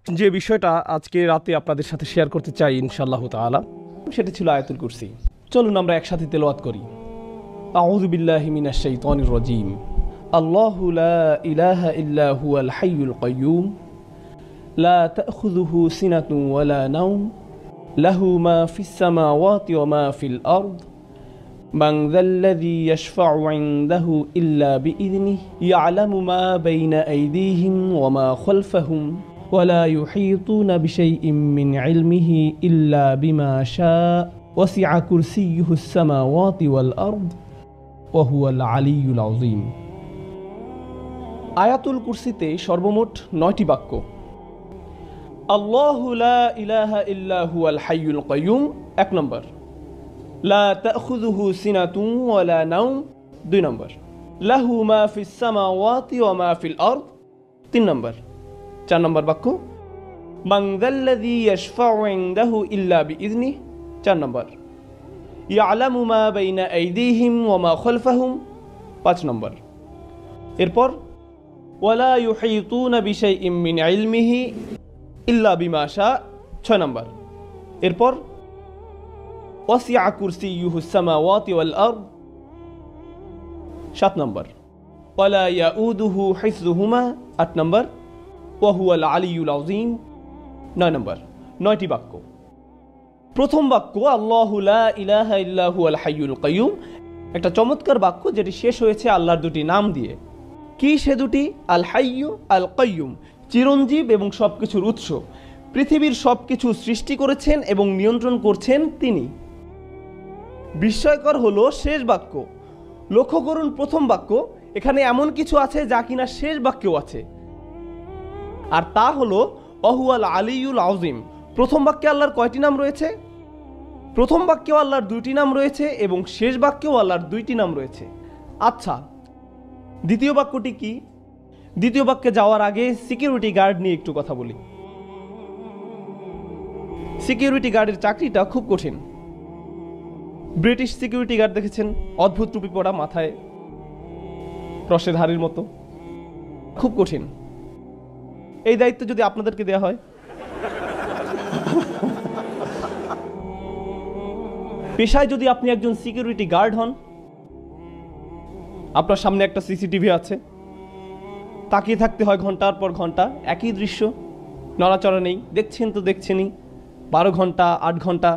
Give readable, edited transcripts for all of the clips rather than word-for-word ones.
যে বিষয়টা আজকে রাতে আপনাদের সাথে শেয়ার করতে চাই ইনশাআল্লাহ তাআলা, সেটা ছিল আয়াতুল কুরসি। চলুন আমরা একসাথে তেলাওয়াত করি। আউযু বিল্লাহি মিনাশ শাইতানির রাজীম। আল্লাহু লা ইলাহা ইল্লা হুয়াল হাইয়ুল কাইয়্যুম লা তাখুযুহু সিনাতুন ওয়ালা নাওম লাহু মা ফিস সামাওয়াতি ওয়া মা ফিল আরদ মান যাল্লাযী ইয়াশফা'ু 'ইনদাহু ইল্লা বিইযনিহি ইয়া'লামু মা বাইনা আইদিহিম ওয়া মা খালফাহুম ولا يحيطون بشيء من علمه إلا بما شاء وسع كرسيه السماوات والأرض وهو العلي العظيم। আয়াতুল কুরসিতে সর্বমোট 9টি বাক্য। আল্লাহু লা ইলাহা ইল্লা হুয়াল হাইয়ুল কাইয়্যুম 1 নম্বর, লা তাখুযুহু সিনাতুন ওয়ালা নাওম 2 নম্বর, লাহু মা ফিস সামাওয়াতি ওয়া মা ফিল আরদ 3 নম্বর। 4 নম্বর বাক্য, মান যাল্লাযী ইয়াশফা'ু 'ইনদাহু ইল্লা বিইযনিহি 4 নম্বর, ইয়া'লামু মা বাইনা আইদিহিম ওয়া মা খালফাহুম 5 নম্বর। এরপর ওয়ালা ইউহীতুনা বিশাইইম মিন ইলমিহি ইল্লা বিমা শা 6 নম্বর। এরপর ওয়াসি'a কুরসিয়্যুহুস সামাওয়াতি ওয়াল আরদ 7 নম্বর, ওয়ালা ইয়াউদুহু হিফযুহুমা 8 নম্বর, ওয়াহুয়াল আলিয়ুল আযীম 9 নম্বর। 9টি বাক্য। প্রথম বাক্য আল্লাহু লা ইলাহা ইল্লা হুয়াল হাইয়ুল কাইয়্যুম, একটা চমৎকার বাক্য যেটি শেষ হয়েছে আল্লাহর দুটি নাম দিয়ে। কি সে দুটি? আল হাইয়্যু আল কাইয়্যুম, চিরঞ্জীব এবং সবকিছুর উৎস। পৃথিবীর সবকিছু সৃষ্টি করেছেন এবং নিয়ন্ত্রণ করছেন তিনি। বিস্ময়কর হলো শেষ বাক্য। লক্ষ্য করুন প্রথম বাক্য, এখানে এমন কিছু আছে যা কিনা শেষ বাক্যেও আছে, আর তা হলো ওয়াহুয়াল আলিয়ুল আযীম। প্রথম বাক্যে আল্লাহর কয়টি নাম রয়েছে? প্রথম বাক্যেও আল্লাহর 2টি নাম রয়েছে এবং শেষ বাক্যেও আল্লাহর 2টি নাম রয়েছে। আচ্ছা, দ্বিতীয় বাক্যটি কি? দ্বিতীয় বাক্যে যাওয়ার আগে সিকিউরিটি গার্ড নিয়ে একটু কথা বলি। সিকিউরিটি গার্ডের চাকরিটা খুব কঠিন। ব্রিটিশ সিকিউরিটি গার্ড দেখেছেন, অদ্ভুত টুপি পরা, মাথায় রসের হাড়ির মতো, খুব কঠিন। এই দায়িত্ব যদি আপনাদেরকে দেওয়া হয়, পেশায় যদি আপনি একজন সিকিউরিটি গার্ড হন, আপনার সামনে একটা সিসিটিভি আছে, তাকিয়ে থাকতে হয় ঘন্টার পর ঘন্টা, একই দৃশ্য, নড়াচড়া নেই, দেখছেন তো দেখছেনই, 12 ঘন্টা 8 ঘন্টা।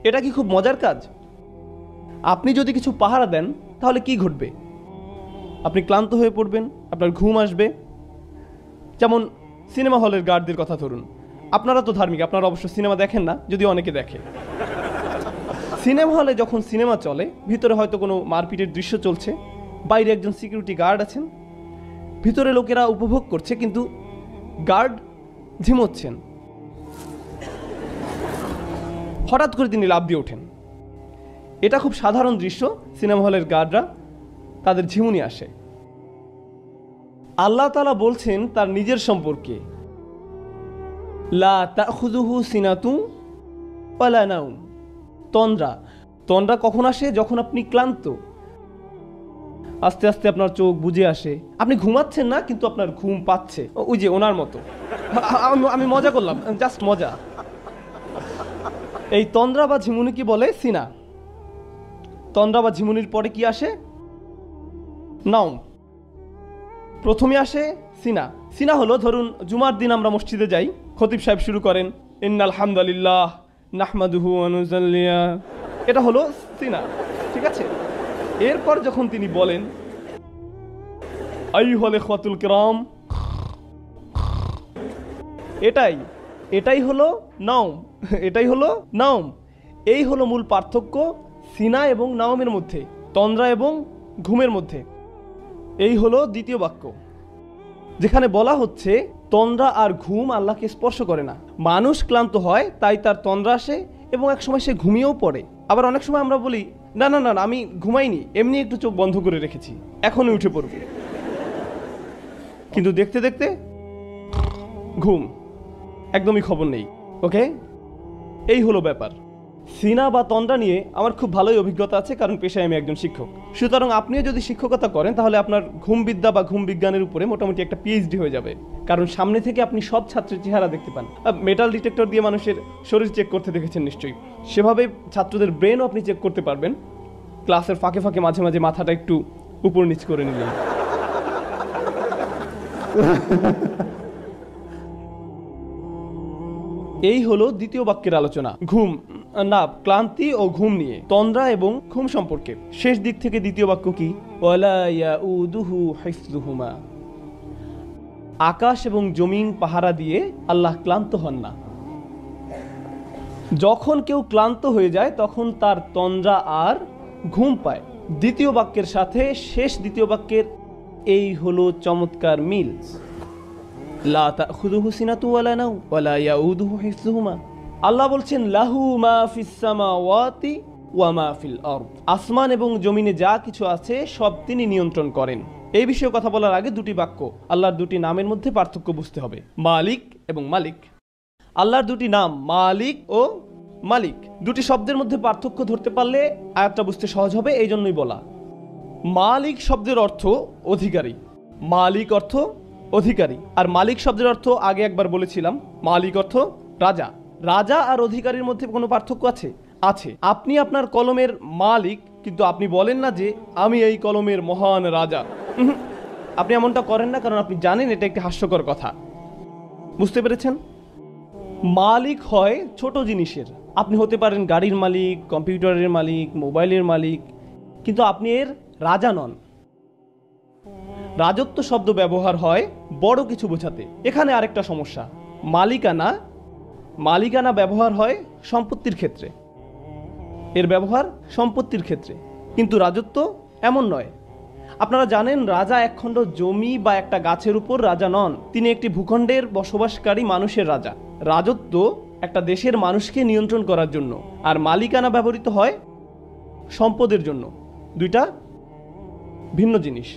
এটা কি খুব মজার কাজ? আপনি যদি কিছু পাহারা দেন তাহলে কি ঘটবে? আপনি ক্লান্ত হয়ে পড়বেন, আপনার ঘুম আসবে। যেমন সিনেমা হলের গার্ডদের কথা ধরুন। আপনারা তো ধার্মিক, আপনারা অবশ্য সিনেমা দেখেন না, যদিও অনেকে দেখে। সিনেমা হলে যখন সিনেমা চলে, ভিতরে হয়তো কোনো মারপিটের দৃশ্য চলছে, বাইরে একজন সিকিউরিটি গার্ড আছেন, ভিতরে লোকেরা উপভোগ করছে, কিন্তু গার্ড ঝিমোচ্ছেন। হঠাৎ করে তিনি লাফ দিয়ে ওঠেন। এটা খুব সাধারণ দৃশ্য। সিনেমা হলের গার্ডরা, তাদের ঝিমুনি আসে। আল্লাহ তাআলা বলছেন তার নিজের সম্পর্কে, লা তাখুযুহু সিনাতুন ওয়ালা নাওম। তন্দ্রা কখন আসে? যখন আপনি ক্লান্ত, আস্তে আস্তে আপনার চোখ বুজে আসে, আপনি ঘুমাচ্ছেন না কিন্তু আপনার ঘুম পাচ্ছে। ওই যে ওনার মতো, আমি মজা করলাম, জাস্ট মজা। এই তন্দ্রা বা ঝিমুনি কি বলে? সিনা। তন্দ্রা বা ঝিমুনির পরে কি আসে? নাওম। প্রথমে আসে সিনা। সিনা হলো, ধরুন জুমার দিন আমরা মসজিদে যাই, খতিব সাহেব শুরু করেন ইন্নাল হামদুলিল্লাহ নাহমাদুহু ওয়া নুসাল্লি, এটা হলো সিনা, ঠিক আছে? এরপর যখন তিনি বলেন আইয়ুহাল ইখওয়াতুল কিরাম, এটাই হলো নাওম। এটাই হলো নাওম। এই হলো মূল পার্থক্য সিনা এবং নাওমের মধ্যে, তন্দ্রা এবং ঘুমের মধ্যে। এই হলো দ্বিতীয় বাক্য, যেখানে বলা হচ্ছে তন্দ্রা আর ঘুম আল্লাহকে স্পর্শ করে না। মানুষ ক্লান্ত হয়, তাই তার তন্দ্রা আসে এবং এক সময় সে ঘুমিয়েও পড়ে। আবার অনেক সময় আমরা বলি না না না আমি ঘুমাইনি, এমনি একটু চোখ বন্ধ করে রেখেছি, এখনই উঠে পড়বে, কিন্তু দেখতে দেখতে ঘুম, একদমই খবর নেই। ওকে, এই হলো ব্যাপার। সিনা বা তন্দ্রা নিয়ে আমার খুব ভালোই অভিজ্ঞতা আছে, কারণ পেশায় আমি একজন শিক্ষক। সুতরাং আপনিও যদি শিক্ষকতা করেন তাহলে আপনার ঘুমবিদ্যা বা ঘুম বিজ্ঞানের উপরে মোটামুটি একটা পিএইচডি হয়ে যাবে, কারণ সামনে থেকে আপনি সব ছাত্রের চেহারা দেখতে পান। মেটাল ডিটেক্টর দিয়ে মানুষের শরীর চেক করতে দেখেছেন নিশ্চয়ই, সেভাবে ছাত্রদের ব্রেনও আপনি চেক করতে পারবেন, ক্লাসের ফাঁকে ফাঁকে মাঝে মাঝে মাথাটা একটু উপর নিচ করে নিলেন। এই হলো দ্বিতীয় বাক্যের আলোচনা, ঘুম না ক্লান্তি ও ঘুম নিয়ে, তন্দ্রা এবং ঘুম সম্পর্কে। শেষ দিক থেকে দ্বিতীয় বাক্য কি? ওয়ালা ইয়াউদুহু হিফযুহুমা, আকাশ এবং জমিন পাহারা দিয়ে আল্লাহ ক্লান্ত হন না। যখন কেউ ক্লান্ত হয়ে যায় তখন তার তন্দ্রা আর ঘুম পায়। দ্বিতীয় বাক্যের সাথে শেষ দ্বিতীয় বাক্যের এই হলো চমৎকার মিল। লা তাখুযুহু সিনাতু ওয়ালা নাওম ওয়ালা ইয়াউদুহু হিফযুহুমা। আল্লাহ বলছেন লাহু মা ফিস সামাওয়াতি ওয়া মা ফিল আরদ, আসমান এবং জমিনে যা কিছু আছে সব তিনি নিয়ন্ত্রণ করেন। এই বিষয়ে কথা বলার আগে দুটি বাক্য, আল্লাহর দুটি নামের মধ্যে পার্থক্য বুঝতে হবে, মালিক এবং মালিক। আল্লাহর দুটি নাম মালিক ও মালিক, দুটি শব্দের মধ্যে পার্থক্য ধরতে পারলে আয়াতটা বুঝতে সহজ হবে, এই জন্যই বলা। মালিক শব্দের অর্থ অধিকারী, মালিক অর্থ অধিকারী, আর মালিক শব্দের অর্থ আগে একবার বলেছিলাম, মালিক অর্থ রাজা। রাজা আর অধিকারীর মধ্যে কোনো পার্থক্য আছে? আছে। আপনি আপনার কলমের মালিক, কিন্তু আপনি বলেন না যে আমি এই কলমের মহান রাজা। আপনি এমনটা করেন না, কারণ আপনি জানেন এটা একটি হাস্যকর কথা। বুঝতে পেরেছেন? মালিক হয় ছোট জিনিসের, আপনি হতে পারেন গাড়ির মালিক, কম্পিউটারের মালিক, মোবাইলের মালিক, কিন্তু আপনি এর রাজা নন। রাজত্ব শব্দ ব্যবহার হয় বড় কিছু বোঝাতে। এখানে আরেকটা সমস্যা, মালিকানা, মালিকানা ব্যবহার হয় সম্পত্তির ক্ষেত্রে, এর ব্যবহার সম্পত্তির ক্ষেত্রে, কিন্তু রাজত্ব এমন নয়। আপনারা জানেন রাজা একখণ্ড জমি বা একটা গাছের উপর রাজা নন, তিনি একটি ভূখণ্ডের বসবাসকারী মানুষের রাজা। রাজত্ব একটা দেশের মানুষকে নিয়ন্ত্রণ করার জন্য, আর মালিকানা ব্যবহৃত হয় সম্পদের জন্য, দুইটা ভিন্ন জিনিস।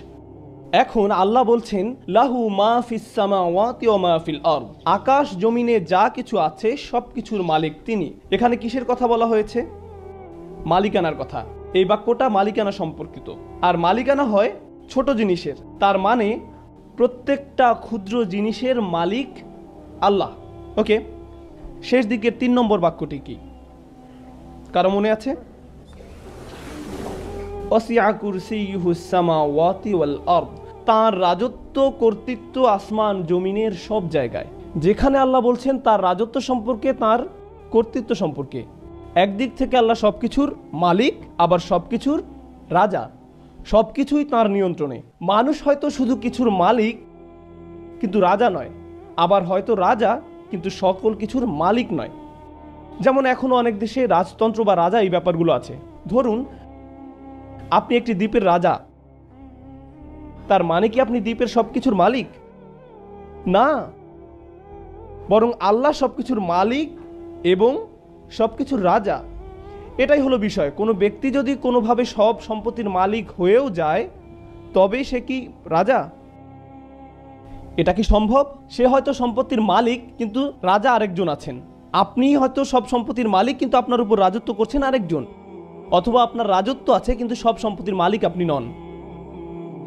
এখন আল্লাহ বলছেন লাহু মা ফিস সামাওয়াতি ওয়া মা ফিল আরদ, আকাশ জমিনে যা কিছু আছে সব কিছুর মালিক তিনি। এখানে কিসের কথা বলা হয়েছে? মালিকানার কথা। এই বাক্যটা মালিকানা সম্পর্কিত, আর মালিকানা হয় ছোট জিনিসের, তার মানে প্রত্যেকটা ক্ষুদ্র জিনিসের মালিক আল্লাহ। ওকে, শেষ দিকের 3 নম্বর বাক্যটি কি কারো মনে আছে? ওয়াসিআ কুরসিয়ুহুস সামাওয়াতি ওয়াল আরদ, তার রাজত্ব কর্তৃত্ব আসমান জমিনের সব জায়গায়। যেখানে আল্লাহ বলছেন তার রাজত্ব সম্পর্কে, তার কর্তৃত্ব সম্পর্কে, একদিক থেকে আল্লাহ সবকিছুর মালিক, আবার সবকিছুর রাজা, সবকিছুই তার নিয়ন্ত্রণে। মানুষ হয়তো শুধু কিছুর মালিক কিন্তু রাজা নয়, আবার হয়তো রাজা কিন্তু সকল কিছুর মালিক নয়। যেমন এখনো অনেক দেশে রাজতন্ত্র বা রাজা এই ব্যাপারগুলো আছে। ধরুন আপনি একটি দ্বীপের রাজা, তার মানে কি আপনি দ্বীপের সবকিছুর মালিক? না, বরং আল্লাহ সবকিছুর মালিক এবং সবকিছুর রাজা। এটাই হলো বিষয়। কোনো ব্যক্তি যদি কোনোভাবে সব সম্পত্তির মালিক হয়েও যায়, তবে সে কি রাজা? এটা কি সম্ভব? সে হয়তো সম্পত্তির মালিক কিন্তু রাজা আরেকজন আছেন। আপনি হয়তো সব সম্পত্তির মালিক কিন্তু আপনার উপর রাজত্ব করছেন আরেকজন, অথবা আপনার রাজত্ব আছে কিন্তু সব সম্পত্তির মালিক আপনি নন।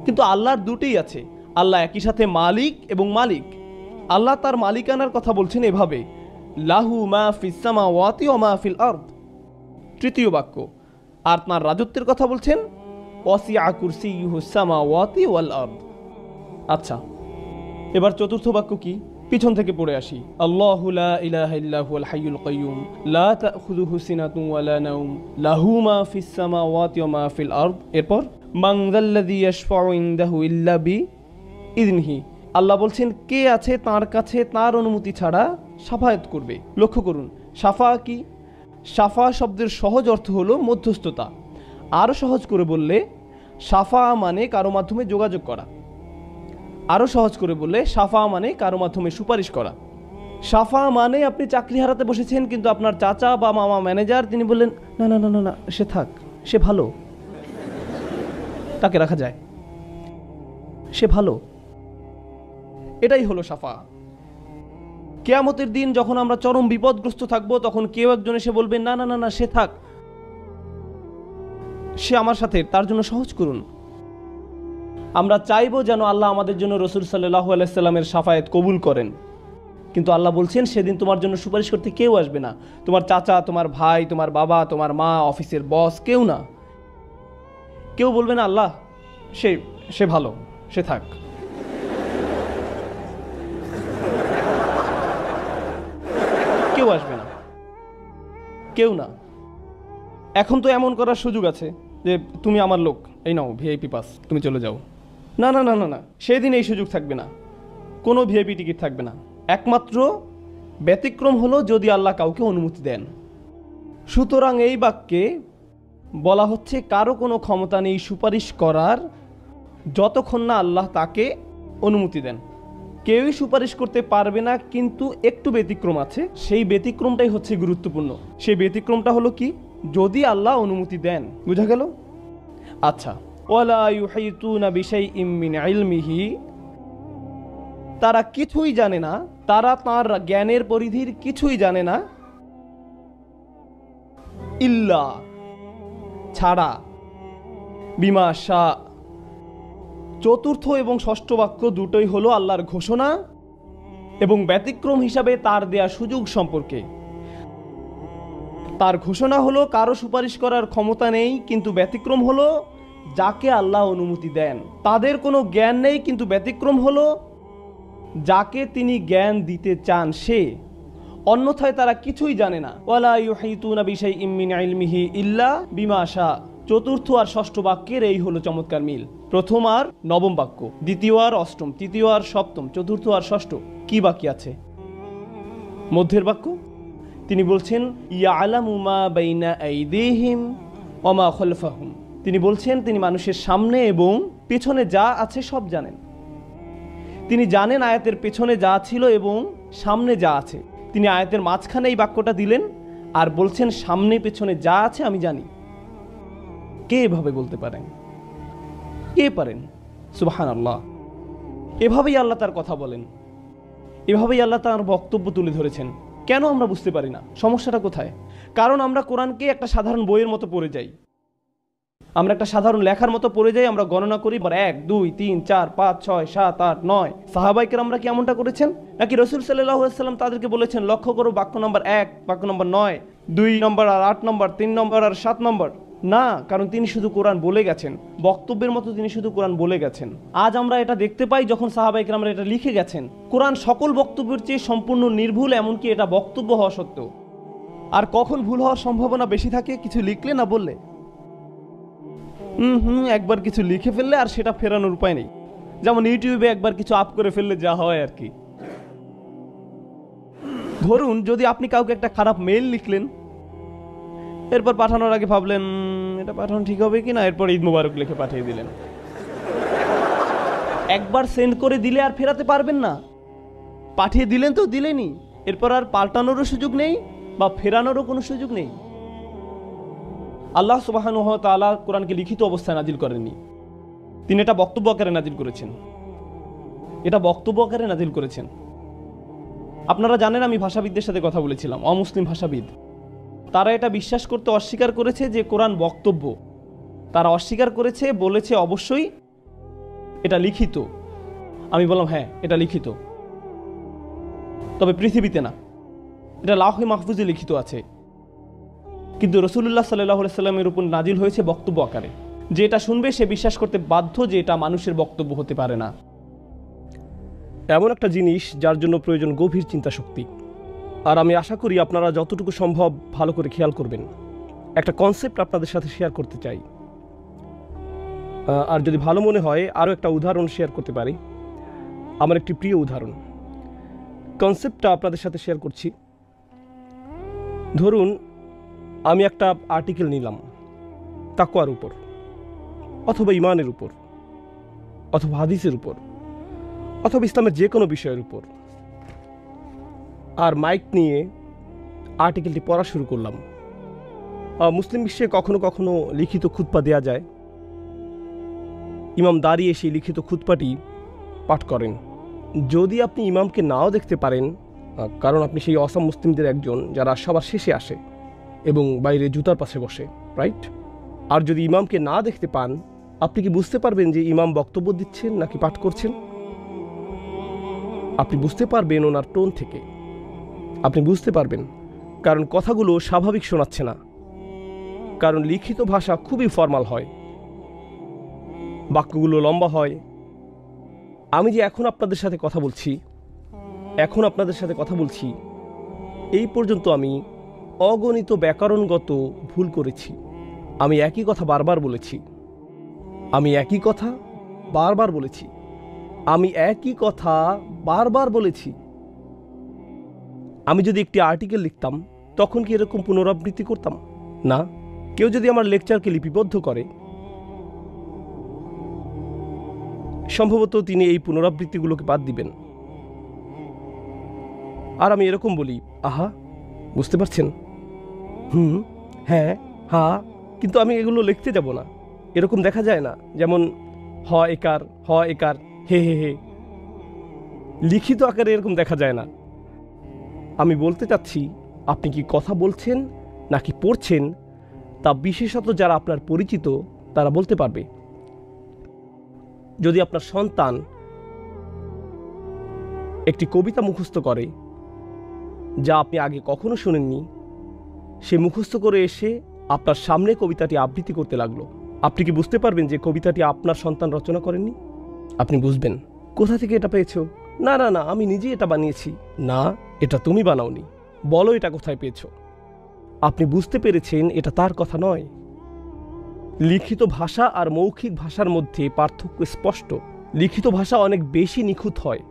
কিন্তু আল্লাহর দুটোই আছে, আল্লাহ একই সাথে মালিক এবং মালিক। আল্লাহ তার মালিকানার কথা বলছেন এভাবে, লাহু মা ফিস সামাওয়াতি ওয়া মা ফিল আরদ, তৃতীয় বাক্য। আর তার রাজত্বের কথা বলছেন ওয়াসিআ কুরসিয়ুহুস সামাওয়াতি ওয়াল আরদ। আচ্ছা, এবার চতুর্থ বাক্য কি? পিছন থেকে পড়ে আসি। আল্লাহু লা ইলাহা ইল্লা হুয়াল হাইয়ুল কাইয়ুম লা তাখুযুহু সিনাতুন ওয়ালা নাওম লাহু মা ফিস সামাওয়াতি ওয়া মা ফিল আরদ। এরপর মান যাল্লাযী ইয়াশফাউ ইনদাহু ইল্লা বিইযনিহি, আল্লাহ বলছেন কে আছে তার কাছে তার অনুমতি ছাড়া শাফায়াত করবে। লক্ষ্য করুন, শাফা কি? শাফা শব্দের সহজ অর্থ হলো মধ্যস্থতা। আরও সহজ করে বললে শাফা মানে কারো মাধ্যমে যোগাযোগ করা। আরও সহজ করে বললে শাফা মানে কারো মাধ্যমে সুপারিশ করা। শাফা মানে আপনি চাকরি হারাতে বসেছেন, কিন্তু আপনার চাচা বা মামা ম্যানেজার, তিনি বললেন না না না না না, সে থাক, সে ভালো, তাকে রাখা যায়, সে ভালো। এটাই হলো শাফা। কিয়ামতের দিন যখন আমরা চরম বিপদগ্রস্ত থাকবো, তখন কেউ একজন এসে বলবে, না না না না, সে থাক, সে আমার সাথে, তার জন্য সহজ করুন। আমরা চাইবো যেন আল্লাহ আমাদের জন্য রাসূল সাল্লাল্লাহু আলাইহি সাল্লামের শাফায়াত কবুল করেন, কিন্তু আল্লাহ বলছেন সেদিন তোমার জন্য সুপারিশ করতে কেউ আসবে না। তোমার চাচা, তোমার ভাই, তোমার বাবা, তোমার মা, অফিসের বস, কেউ না। কেউ বলবে না আল্লাহ সে ভালো, সে থাক। কেউ আসবে না, কেউ না। এখন তো এমন করার সুযোগ আছে যে তুমি আমার লোক, এই নাও ভিআইপি পাস, তুমি চলে যাও। না না না না না, সেদিন এই সুযোগ থাকবে না, কোনো ভিআইপি টিকিট থাকবে না। একমাত্র ব্যতিক্রম হলো যদি আল্লাহ কাউকে অনুমতি দেন। সুতরাং এই বাক্যে বলা হচ্ছে কারো কোনো ক্ষমতা নেই সুপারিশ করার যতক্ষণ না আল্লাহ তাকে অনুমতি দেন। কেউই সুপারিশ করতে পারবে না, কিন্তু একটু ব্যতিক্রম আছে। সেই ব্যতিক্রমটাই হচ্ছে গুরুত্বপূর্ণ। সেই ব্যতিক্রমটা হলো কি, যদি আল্লাহ অনুমতি দেন। বুঝা গেল? আচ্ছা, ওয়ালা ইউহিতুনা বিশাইইম মিন ইলমিহি, তারা কিছুই জানে না, তারা তার জ্ঞানের পরিধির কিছুই জানে না, ইল্লা ছাড়া, বিমা শা। চতুর্থ এবং ষষ্ঠ বাক্য দুটোই হলো আল্লাহর ঘোষণা এবং ব্যতিক্রম হিসাবে তার দেয়া সুযোগ সম্পর্কে। তার ঘোষণা হলো কারো সুপারিশ করার ক্ষমতা নেই, কিন্তু ব্যতিক্রম হলো যাকে আল্লাহ অনুমতি দেন। তাদের কোনো জ্ঞান নেই, কিন্তু ব্যতিক্রম হলো যাকে তিনি জ্ঞান দিতে চান সে। অন্যথায় তারা কিছুই জানে না। ওয়ালা ইউহিতুনা বিশাইইম মিন ইলমিহি ইল্লা বিমা শা। চতুর্থ আর ষষ্ঠ বাক্যের এই হলো চমৎকার মিল। প্রথম আর নবম বাক্য, দ্বিতীয় আর অষ্টম, তৃতীয় আর সপ্তম, চতুর্থ আর ষষ্ঠ। কি বাকি আছে? মধ্যের বাক্য। তিনি বলছেন ইয়ালামু মা বাইনা আইদিহিম ওয়া মা খালফাহুম। তিনি বলছেন তিনি মানুষের সামনে এবং পেছনে যা আছে সব জানেন। তিনি জানেন আয়াতের পেছনে যা ছিল এবং সামনে যা আছে। তিনি আয়াতের মাঝখানে এই বাক্যটা দিলেন আর বলছেন সামনে পেছনে যা আছে আমি জানি। কে এভাবে বলতে পারেন? কে পারেন? সুবহানাল্লাহ। এভাবেই আল্লাহ তার কথা বলেন, এভাবেই আল্লাহ তার বক্তব্য তুলে ধরেছেন। কেন আমরা বুঝতে পারি না? সমস্যাটা কোথায়? কারণ আমরা কোরআনকে একটা সাধারণ বইয়ের মতো পড়ে যাই, আমরা একটা সাধারণ লেখার মতো পড়ে যাই। আমরা গণনা করি 1 2 3 4 5 6 7 8 9। সাহাবায়ে কেরামরা কি এমনটা করেছেন? নাকি রাসূল সাল্লাল্লাহু আলাইহি ওয়াসাল্লাম তাদেরকে বলেছেন লক্ষ্য করো বাক্য নম্বর 1, বাক্য নম্বর 9, 2 নম্বর আর 8 নম্বর, 3 নম্বর আর 7 নম্বর? না, কারণ তিনি শুধু কোরআন বলে গেছেন, বক্তব্যের মতো তিনি শুধু কোরআন বলে গেছেন। আজ আমরা এটা দেখতে পাই যখন সাহাবায়ে কেরামরা এটা লিখে গেছেন। কোরআন সকল বক্তব্যের চেয়ে সম্পূর্ণ নির্ভুল, এমনকি এটা বক্তব্য হওয়া সত্ত্বেও। আর কখন ভুল হওয়ার সম্ভাবনা বেশি থাকে? কিছু লিখলে না বললে। একবার কিছু লিখে ফেললে আর সেটা ফেরানোর উপায় নেই। যেমন ইউটিউবে একবার কিছু আপ করে ফেললে যা হয় আর কি। ধরুন যদি আপনি কাউকে একটা খারাপ মেইল লিখলেন, এরপর পাঠানোর আগে ভাবলেন এটা পাঠানো ঠিক হবে কিনা, এরপর ঈদ মোবারক লিখে পাঠিয়ে দিলেন। একবার সেন্ড করে দিলে আর ফেরাতে পারবেন না। পাঠিয়ে দিলেন তো দিলেনই, এরপর আর পাল্টানোরও সুযোগ নেই বা ফেরানোরও কোনো সুযোগ নেই। আল্লাহ সুবহানাহু ওয়া তাআলা কোরআনকে লিখিত অবস্থায় নাজিল করেননি, তিনি এটা বক্তব্য আকারে নাজিল করেছেন। এটা বক্তব্য আকারে নাজিল করেছেন। আপনারা জানেন আমি ভাষাবিদদের সাথে কথা বলেছিলাম, অমুসলিম ভাষাবিদ। তারা এটা বিশ্বাস করতে অস্বীকার করেছে যে কোরআন বক্তব্য। তারা অস্বীকার করেছে, বলেছে অবশ্যই এটা লিখিত। আমি বললাম হ্যাঁ এটা লিখিত, তবে পৃথিবীতে না, এটা লাওহে মাহফুজে লিখিত আছে। কিন্তু রাসূলুল্লাহ সাল্লাল্লাহু আলাইহি সাল্লামের উপর নাজিল হয়েছে বক্তব্য আকারে। যে এটা শুনবে সে বিশ্বাস করতে বাধ্য যে এটা মানুষের বক্তব্য হতে পারে না। এমন একটা জিনিস যার জন্য প্রয়োজন গভীর চিন্তা শক্তি। আর আমি আশা করি আপনারা যতটুকু সম্ভব ভালো করে খেয়াল করবেন। একটা কনসেপ্ট আপনাদের সাথে শেয়ার করতে চাই, আর যদি ভালো মনে হয় আরও একটা উদাহরণ শেয়ার করতে পারি। আমার একটি প্রিয় উদাহরণ, কনসেপ্টটা আপনাদের সাথে শেয়ার করছি। ধরুন আমি একটা আর্টিকেল নিলাম তাকওয়ার উপর, অথবা ইমানের উপর, অথবা হাদিসের উপর, অথবা ইসলামের যে কোনো বিষয়ের উপর, আর মাইক নিয়ে আর্টিকেলটি পড়া শুরু করলাম। মুসলিম বিশ্বে কখনো কখনো লিখিত খুতবা দেয়া যায়। ইমাম দাঁড়িয়ে সেই লিখিত খুতবাটি পাঠ করেন। যদি আপনি ইমামকে নাও দেখতে পারেন, কারণ আপনি সেই অসাম মুসলিমদের একজন যারা সবার শেষে আসে এবং বাইরে জুতার পাশে বসে, রাইট? আর যদি ইমামকে না দেখতে পান, আপনি কি বুঝতে পারবেন যে ইমাম বক্তব্য দিচ্ছেন নাকি পাঠ করছেন? আপনি বুঝতে পারবেন ওনার টোন থেকে, আপনি বুঝতে পারবেন, কারণ কথাগুলো স্বাভাবিক শোনাচ্ছে না। কারণ লিখিত ভাষা খুবই ফর্মাল হয়, বাক্যগুলো লম্বা হয়। আমি যে এখন আপনাদের সাথে কথা বলছি, এই পর্যন্ত আমি অগণিত ব্যাকরণগত ভুল করেছি। আমি একই কথা বারবার বলেছি। আমি যদি একটি আর্টিকেল লিখতাম, তখন কি এরকম পুনরাবৃত্তি করতাম না? কেউ যদি আমার লেকচারকে লিপিবদ্ধ করে, সম্ভবত তিনি এই পুনরাবৃত্তিগুলোকে বাদ দিবেন। আর আমি এরকম বলি, আহা, বুঝতে পারছেন, হ্যাঁ, হ্যাঁ, কিন্তু আমি এগুলো লিখতে যাব না। এরকম দেখা যায় না? যেমন হ একার হে হে হে, লিখিত আকারে এরকম দেখা যায় না। আমি বলতে চাচ্ছি, আপনি কি কথা বলছেন নাকি পড়ছেন, তা বিশেষত যারা আপনার পরিচিত তারা বলতে পারবে। যদি আপনার সন্তান একটি কবিতা মুখস্থ করে যা আপনি আগে কখনো শুনেননি, সে মুখস্থ করে এসে আপনার সামনে কবিতাটি আবৃত্তি করতে লাগলো, আপনি কি বুঝতে পারবেন যে কবিতাটি আপনার সন্তান রচনা করেননি? আপনি বুঝবেন, কোথা থেকে এটা পেয়েছো? না না না, আমি নিজেই এটা বানিয়েছি। না, এটা তুমি বানাওনি, বলো এটা কোথায় পেয়েছো। আপনি বুঝতে পেরেছেন এটা তার কথা নয়। লিখিত ভাষা আর মৌখিক ভাষার মধ্যে পার্থক্য স্পষ্ট। লিখিত ভাষা অনেক বেশি নিখুঁত হয়,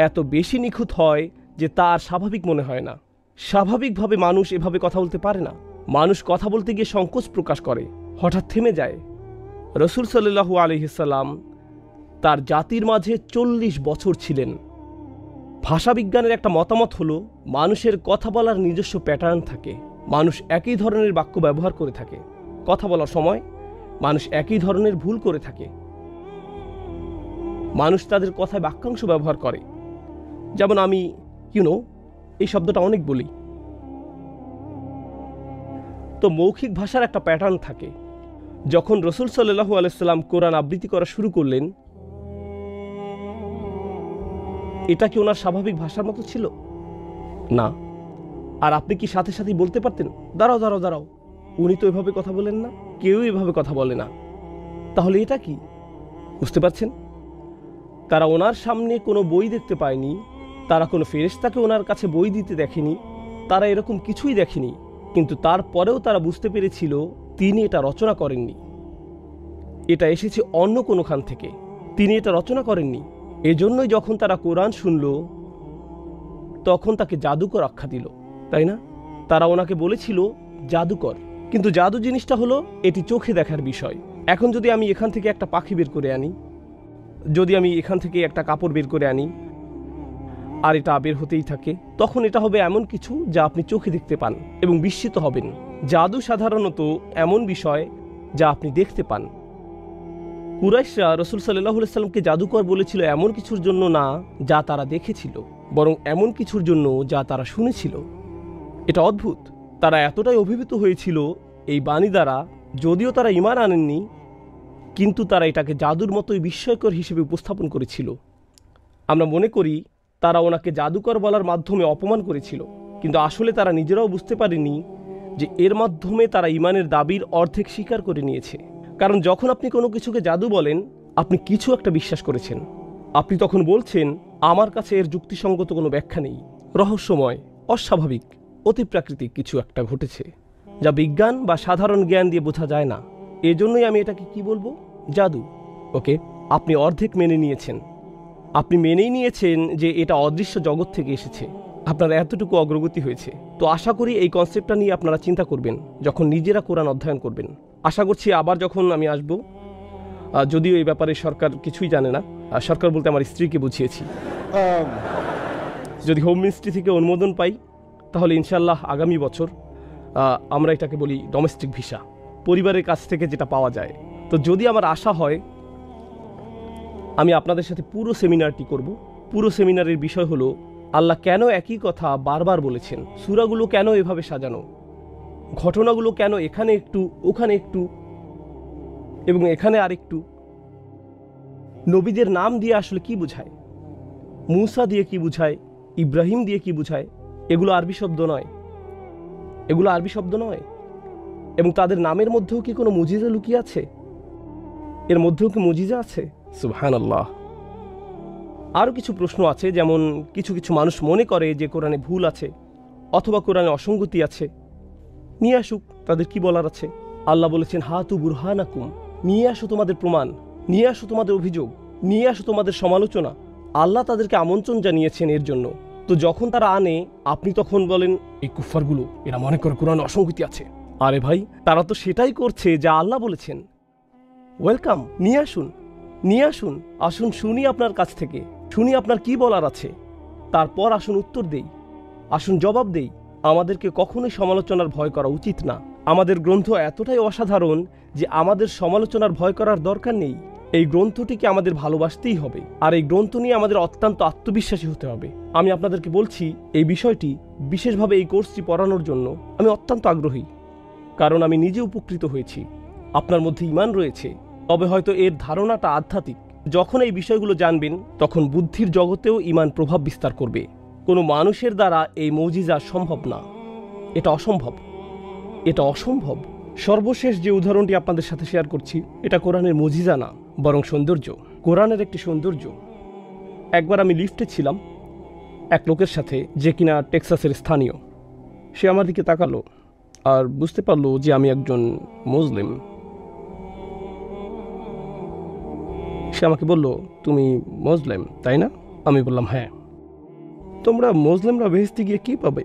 এত বেশি নিখুঁত হয় যে তা আর স্বাভাবিক মনে হয় না। স্বাভাবিকভাবে মানুষ এভাবে কথা বলতে পারে না। মানুষ কথা বলতে গিয়ে সংকোচ প্রকাশ করে, হঠাৎ থেমে যায়। রসুল সাল্লাল্লাহু আলাইহি সাল্লাম তার জাতির মাঝে 40 বছর ছিলেন। ভাষাবিজ্ঞানের একটা মতামত হলো, মানুষের কথা বলার নিজস্ব প্যাটার্ন থাকে। মানুষ একই ধরনের বাক্য ব্যবহার করে থাকে। কথা বলার সময় মানুষ একই ধরনের ভুল করে থাকে। মানুষ তাদের কথায় বাক্যাংশ ব্যবহার করে। যেমন আমি এই শব্দটা অনেক বলি। তো মৌখিক ভাষার একটা প্যাটার্ন থাকে। যখন রসুল সাল্লাল্লাহু আলাইহি সাল্লাম কোরআন আবৃত্তি করা শুরু করলেন, এটা কি ওনার স্বাভাবিক ভাষার মতো ছিল? না। আর আপনি কি সাথে সাথেই বলতে পারতেন, দাঁড়াও দাঁড়াও দাঁড়াও, উনি তো এভাবে কথা বলেন না, কেউ এভাবে কথা বলে না। তাহলে এটা কি? বুঝতে পারছেন? তারা ওনার সামনে কোনো বই দেখতে পায়নি, তারা কোনো ফেরেশতাকে ওনার কাছে বই দিতে দেখেনি, তারা এরকম কিছুই দেখেনি, কিন্তু তারপরেও তারা বুঝতে পেরেছিল তিনি এটা রচনা করেননি, এটা এসেছে অন্য কোনোখান থেকে, তিনি এটা রচনা করেননি। এজন্যই যখন তারা কোরআন শুনল, তখন তাকে জাদুকর আখ্যা দিল, তাই না? তারা ওনাকে বলেছিল জাদুকর। কিন্তু জাদু জিনিসটা হলো এটি চোখে দেখার বিষয়। এখন যদি আমি এখান থেকে একটা পাখি বের করে আনি, যদি আমি এখান থেকে একটা কাপড় বের করে আনি, আর এটা বের হতেই থাকে, তখন এটা হবে এমন কিছু যা আপনি চোখে দেখতে পান এবং বিস্মিত হবেন। জাদু সাধারণত এমন বিষয় যা আপনি দেখতে পান। কুরাইশরা রাসূল সাল্লাল্লাহু আলাইহি সাল্লামকে জাদুকর বলেছিল এমন কিছুর জন্য না যা তারা দেখেছিল, বরং এমন কিছুর জন্য যা তারা শুনেছিল। এটা অদ্ভুত। তারা এতটাই অভিভূত হয়েছিল এই বাণী দ্বারা, যদিও তারা ঈমান আনেননি, কিন্তু তারা এটাকে জাদুর মতোই বিস্ময়কর হিসেবে উপস্থাপন করেছিল। আমরা মনে করি তারা ওনাকে জাদুকর বলার মাধ্যমে অপমান করেছিল, কিন্তু আসলে তারা নিজেরাও বুঝতে পারেনি যে এর মাধ্যমে তারা ঈমানের দাবির অর্ধেক স্বীকার করে নিয়েছে। কারণ যখন আপনি কোনো কিছুকে জাদু বলেন, আপনি কিছু একটা বিশ্বাস করেছেন। আপনি তখন বলছেন, আমার কাছে এর যুক্তিসঙ্গত কোনো ব্যাখ্যা নেই, রহস্যময়, অস্বাভাবিক, অতিপ্রাকৃতিক কিছু একটা ঘটেছে যা বিজ্ঞান বা সাধারণ জ্ঞান দিয়ে বোঝা যায় না। এজন্যই আমি এটাকে কি বলবো? জাদু। ওকে, আপনি অর্ধেক মেনে নিয়েছেন। আপনি মেনেই নিয়েছেন যে এটা অদৃশ্য জগৎ থেকে এসেছে। আপনার এতটুকু অগ্রগতি হয়েছে। তো আশা করি এই কনসেপ্টটা নিয়ে আপনারা চিন্তা করবেন যখন নিজেরা কোরআন অধ্যয়ন করবেন। আশা করছি আবার যখন আমি আসব, যদিও এই ব্যাপারে সরকার কিছুই জানে না, সরকার বলতে আমার স্ত্রীকে বুঝিয়েছি, যদি হোম মিনিস্ট্রি থেকে অনুমোদন পাই তাহলে ইনশাল্লাহ আগামী বছর আমরা এটাকে বলি ডোমেস্টিক ভিসা, পরিবারের কাছ থেকে যেটা পাওয়া যায়। তো যদি আমার আশা হয়, আমি আপনাদের সাথে পুরো সেমিনারটি করব। পুরো সেমিনারের বিষয় হলো আল্লাহ কেন একই কথা বারবার বলেছেন? সূরাগুলো কেন এভাবে সাজানো? ঘটনাগুলো কেন এখানে একটু, ওখানে একটু এবং এখানে আরেকটু? নবীদের নাম দিয়ে আসলে কি বোঝায়? মূসা দিয়ে কি বোঝায়? ইব্রাহিম দিয়ে কি বোঝায়? এগুলো আরবি শব্দ নয়, এগুলো আরবি শব্দ নয়। এবং তাদের নামের মধ্যেও কি কোনো মুজিজা লুকিয়ে আছে? এর মধ্যেও কি মুজিজা আছে? সুবহানাল্লাহ। আরও কিছু প্রশ্ন আছে, যেমন কিছু কিছু মানুষ মনে করে যে কোরআনে ভুল আছে অথবা কোরআনে অসঙ্গতি আছে। নিয়ে আসুক, তাদের কি বলার আছে। আল্লাহ বলেছেন, হাতু বুরহানাকুম, নিয়ে আসো তোমাদের প্রমাণ, নিয়ে আসো তোমাদের অভিযোগ, নিয়ে আসো তোমাদের সমালোচনা। আল্লাহ তাদেরকে আমন্ত্রণ জানিয়েছেন এর জন্য। তো যখন তারা আনে, আপনি তখন বলেন এই কুফফারগুলো, এরা মনে করে কোরআনে অসঙ্গতি আছে। আরে ভাই, তারা তো সেটাই করছে যা আল্লাহ বলেছেন। ওয়েলকাম, নিয়ে আসুন, নিয়ে আসুন, আসুন শুনি আপনার কাছ থেকে, শুনি আপনার কি বলার আছে, তারপর আসুন উত্তর দেই, আসুন জবাব দেই। আমাদেরকে কখনোই সমালোচনার ভয় করা উচিত না। আমাদের গ্রন্থ এতটাই অসাধারণ যে আমাদের সমালোচনার ভয় করার দরকার নেই। এই গ্রন্থটিকে আমাদের ভালোবাসতেই হবে, আর এই গ্রন্থ নিয়ে আমাদের অত্যন্ত আত্মবিশ্বাসী হতে হবে। আমি আপনাদেরকে বলছি, এই বিষয়টি বিশেষভাবে এই কোর্সটি পড়ানোর জন্য আমি অত্যন্ত আগ্রহী, কারণ আমি নিজে উপকৃত হয়েছি। আপনার মধ্যে ঈমান রয়েছে, তবে হয়তো এর ধারণাটা আধ্যাত্মিক। যখন এই বিষয়গুলো জানবেন, তখন বুদ্ধির জগতেও ঈমান প্রভাব বিস্তার করবে। কোনো মানুষের দ্বারা এই মুজিজা সম্ভব না, এটা অসম্ভব, এটা অসম্ভব। সর্বশেষ যে উদাহরণটি আপনাদের সাথে শেয়ার করছি, এটা কোরআনের মুজিজা না, বরং সৌন্দর্য, কোরআনের একটি সৌন্দর্য। একবার আমি লিফটে ছিলাম এক লোকের সাথে, যে কিনা টেক্সাসের স্থানীয়। সে আমার দিকে তাকালো আর বুঝতে পারলো যে আমি একজন মুসলিম। সে আমাকে বলল, তুমি মুসলিম তাই না? আমি বললাম, হ্যাঁ। তোমরা মুসলিমরা বেহেশতে গিয়ে কি পাবে?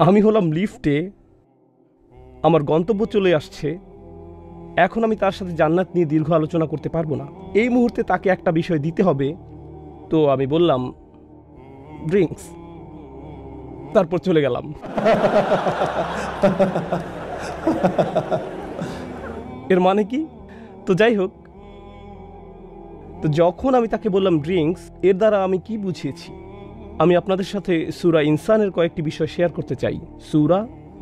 আমি হলাম লিফটে, আমার গন্তব্য চলে আসছে, এখন আমি তার সাথে জান্নাত নিয়ে দীর্ঘ আলোচনা করতে পারবো না। এই মুহূর্তে তাকে একটা বিষয় দিতে হবে। তো আমি বললাম, ড্রিঙ্কস, তারপর চলে গেলাম। এর মানে কি? তো যাই হোক, তো যখন আমি তাকে বললাম ড্রিঙ্কস, এর দ্বারা আমি কি বুঝিয়েছি? আমি আপনাদের সাথে সূরা ইনসানের কয়েকটি বিষয় শেয়ার করতে চাই। সূরা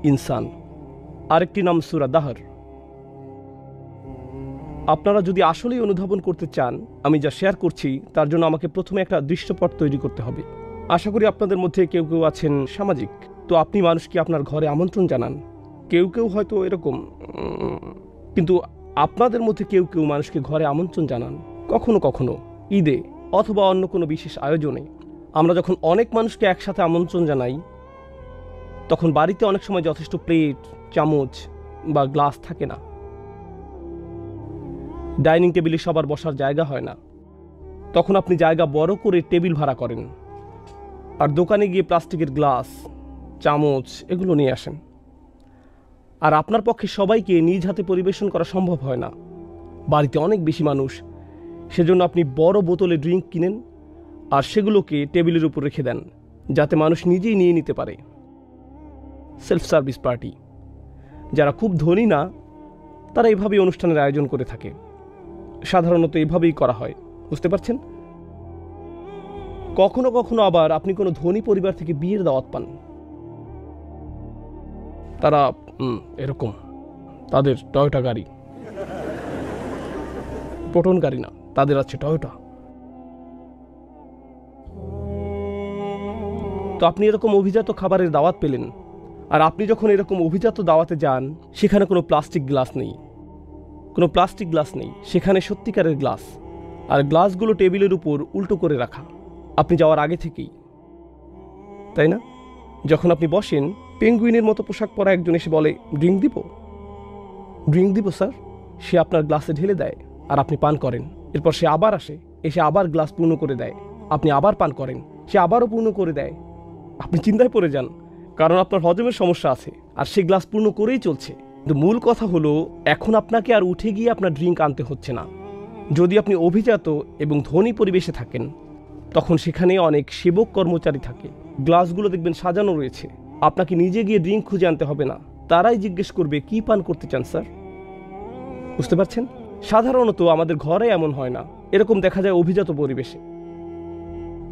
ইনসান, আরেকটি নাম সূরা দাহর। আপনারা যদি আসলেই অনুধাবন করতে চান আমি যা শেয়ার করছি, তার জন্য আমাকে প্রথমে একটা দৃশ্যপট তৈরি করতে হবে। আশা করি আপনাদের মধ্যে কেউ কেউ আছেন সামাজিক, তো আপনি মানুষকে আপনার ঘরে আমন্ত্রণ জানান। কেউ কেউ হয়তো এরকম, কিন্তু আপনাদের মধ্যে কেউ কেউ মানুষকে ঘরে আমন্ত্রণ জানান কখনো কখনো ঈদে অথবা অন্য কোনো বিশেষ আয়োজনে। আমরা যখন অনেক মানুষকে একসাথে আমন্ত্রণ জানাই, তখন বাড়িতে অনেক সময় যথেষ্ট প্লেট, চামচ বা গ্লাস থাকে না। ডাইনিং টেবিলে সবার বসার জায়গা হয় না। তখন আপনি জায়গা বড় করে টেবিল ভাড়া করেন, আর দোকানে গিয়ে প্লাস্টিকের গ্লাস, চামচ এগুলো নিয়ে আসেন। আর আপনার পক্ষে সবাইকে নিজ হাতে পরিবেশন করা সম্ভব হয় না, বাড়িতে অনেক বেশি মানুষ। সেজন্য আপনি বড় বোতলে ড্রিঙ্ক কিনেন আর সেগুলোকে টেবিলের উপর রেখে দেন, যাতে মানুষ নিজেই নিয়ে নিতে পারে। Self service party. যারা খুব ধনী না, তারা এভাবেই অনুষ্ঠানের আয়োজন করে থাকে। সাধারণত এভাবেই করা হয়, বুঝতে পারছেন? কখনো কখনো আবার আপনি কোনো ধনী পরিবার থেকে বিয়ের দাওয়াত পান। তারা এরকম, তাদের টয়োটা গাড়ি, পটন গাড়ি না, তাদের আছে টয়োটা। তো আপনি এরকম অভিজাত খাবারের দাওয়াত পেলেন, আর আপনি যখন এরকম অভিজাত দাওয়াতে যান, সেখানে কোনো প্লাস্টিক গ্লাস নেই, কোনো প্লাস্টিক গ্লাস নেই, সেখানে সত্যিকারের গ্লাস, আর গ্লাসগুলো টেবিলের উপর উল্টো করে রাখা আপনি যাওয়ার আগে থেকেই, তাই না? যখন আপনি বসেন, পেঙ্গুইনের মতো পোশাক পরা একজন এসে বলে, ড্রিঙ্ক দিব? ড্রিঙ্ক দিব স্যার। সে আপনার গ্লাসে ঢেলে দেয় আর আপনি পান করেন। এরপর সে আবার আসে, এসে আবার গ্লাস পূর্ণ করে দেয়, আপনি আবার পান করেন, সে আবারও পূর্ণ করে দেয়। আপনি চিন্তায় পড়ে যান, কারণ আপনার হজমের সমস্যা আছে আর সে গ্লাস পূর্ণ করেই চলছে। কিন্তু মূল কথা হলো, এখন আপনাকে আর উঠে গিয়ে আপনার ড্রিঙ্ক আনতে হচ্ছে না। যদি আপনি অভিজাত এবং ধনী পরিবেশে থাকেন, তখন সেখানে অনেক সেবক কর্মচারী থাকে, গ্লাসগুলো দেখবেন সাজানো রয়েছে। আপনাকে নিজে গিয়ে ড্রিঙ্ক খুঁজে আনতে হবে না, তারাই জিজ্ঞেস করবে কি পান করতে চান স্যার। বুঝতে পারছেন? সাধারণত আমাদের ঘরে এমন হয় না। এরকম দেখা যায় অভিজাত পরিবেশে।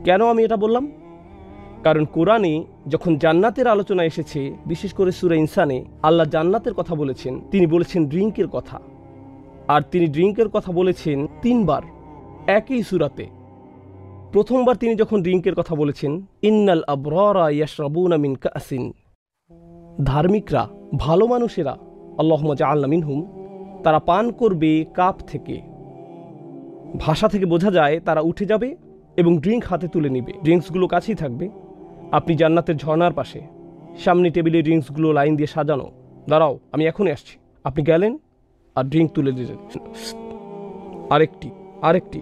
কেন আমি এটা বললাম? কারণ কোরআনে যখন জান্নাতের আলোচনা এসেছে, বিশেষ করে সূরা ইনসানে আল্লাহ জান্নাতের কথা বলেছেন, তিনি বলেছেন ড্রিঙ্কের কথা। আর তিনি ড্রিঙ্কের কথা বলেছেন 3 বার একই সূরাতে। প্রথমবার তিনি যখন ড্রিঙ্কের কথা বলেছেন, ইন্নাল আবরারা ইয়াশরাবুনা মিন কাসিন, ধার্মিকরা, ভালো মানুষেরা, আল্লাহুম্মা জাআলনা মিনহুম, তারা পান করবে কাপ থেকে। ভাষা থেকে বোঝা যায় তারা উঠে যাবে এবং ড্রিঙ্ক হাতে তুলে নেবে। ড্রিঙ্কসগুলো কাছেই থাকবে। আপনি জান্নাতের ঝর্ণার পাশে, সামনে টেবিলে ড্রিঙ্কসগুলো লাইন দিয়ে সাজানো। দাঁড়াও, আমি এখনই আসছি। আপনি গেলেন আর ড্রিঙ্ক তুলে দিলেন। আরেকটি